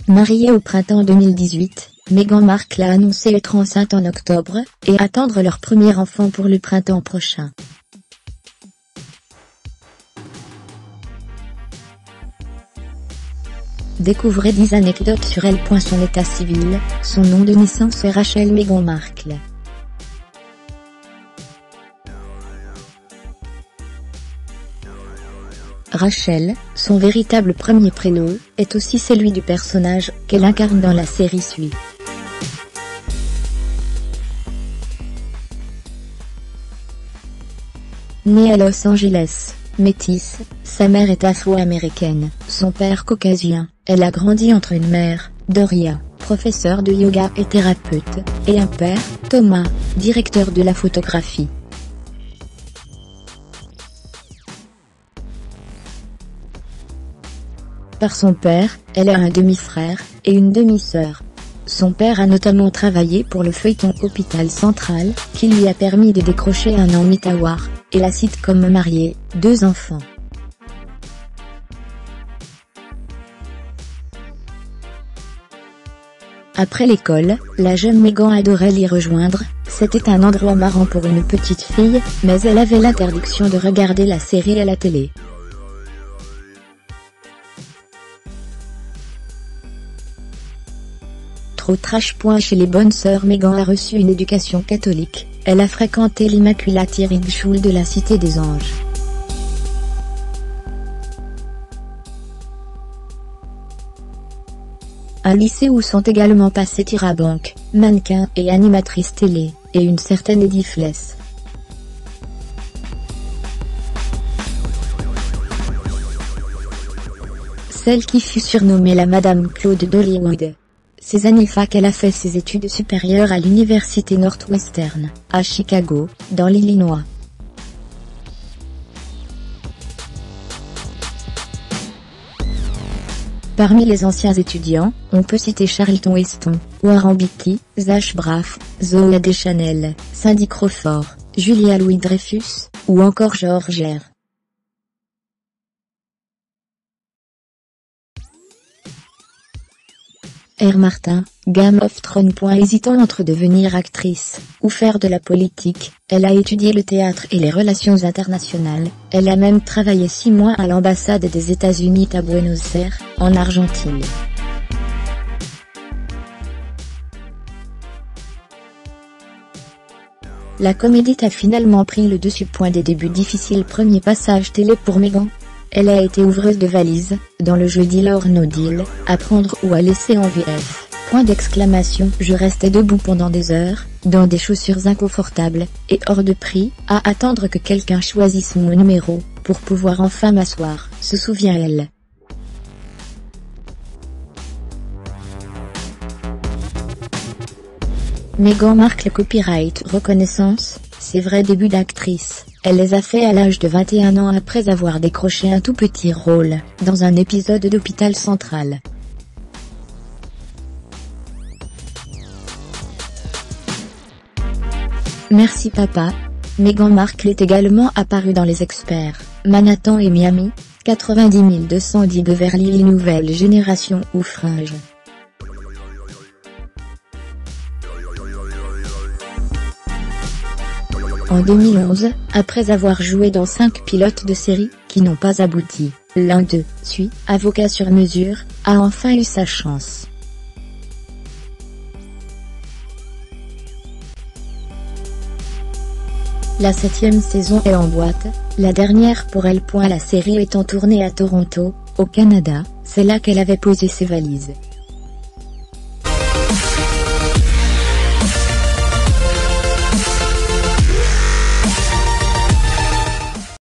Mariée au printemps 2018, Meghan Markle a annoncé être enceinte en octobre, et attendre leur premier enfant pour le printemps prochain. Découvrez 10 anecdotes sur elle. Son état civil, son nom de naissance est Rachel Meghan Markle. Rachel, son véritable premier prénom, est aussi celui du personnage qu'elle incarne dans la série Suis. Née à Los Angeles, métisse, sa mère est afro-américaine, son père caucasien. Elle a grandi entre une mère, Doria, professeure de yoga et thérapeute, et un père, Thomas, directeur de la photographie. Par son père, elle a un demi-frère, et une demi-sœur. Son père a notamment travaillé pour le feuilleton Hôpital Central, qui lui a permis de décrocher un Emmy Award, et la sitcom Mariée, 2 enfants. Après l'école, la jeune Meghan adorait l'y rejoindre, c'était un endroit marrant pour une petite fille, mais elle avait l'interdiction de regarder la série à la télé. Trop trash. Chez les bonnes sœurs, Meghan a reçu une éducation catholique, elle a fréquenté l'Immaculate Hearing School de la Cité des Anges. Un lycée où sont également passés Tyra Banks, mannequin et animatrice télé, et une certaine Edith Fless. Celle qui fut surnommée la Madame Claude d'Hollywood. Ces années fac, elle a fait ses études supérieures à l'université Northwestern, à Chicago, dans l'Illinois. Parmi les anciens étudiants, on peut citer Charlton Heston, Warren Beatty, Zach Braff, Zooey Deschanel, Cindy Crawford, Julia Louis-Dreyfus, ou encore George R. R. Martin, Game of Thrones. Hésitant entre devenir actrice, ou faire de la politique, elle a étudié le théâtre et les relations internationales, elle a même travaillé 6 mois à l'ambassade des États-Unis à Buenos Aires, en Argentine. La comédie a finalement pris le dessus. Des débuts difficiles. Premier passage télé pour Meghan. Elle a été ouvreuse de valises, dans le jeu Deal or No Deal, à prendre ou à laisser en VF. Je restais debout pendant des heures, dans des chaussures inconfortables, et hors de prix, à attendre que quelqu'un choisisse mon numéro, pour pouvoir enfin m'asseoir, se souvient-elle. Meghan Markle. Copyright reconnaissance. Ses vrais débuts d'actrice, elle les a fait à l'âge de 21 ans après avoir décroché un tout petit rôle, dans un épisode d'Hôpital Central. Merci papa. Meghan Markle est également apparue dans Les Experts, Manhattan et Miami, 90 210 Beverly Hills Nouvelle Génération ou Fringe. En 2011, après avoir joué dans 5 pilotes de série, qui n'ont pas abouti, l'un d'eux, Suis, avocat sur mesure, a enfin eu sa chance. La 7e saison est en boîte, la dernière pour elle. La série étant tournée à Toronto, au Canada, c'est là qu'elle avait posé ses valises.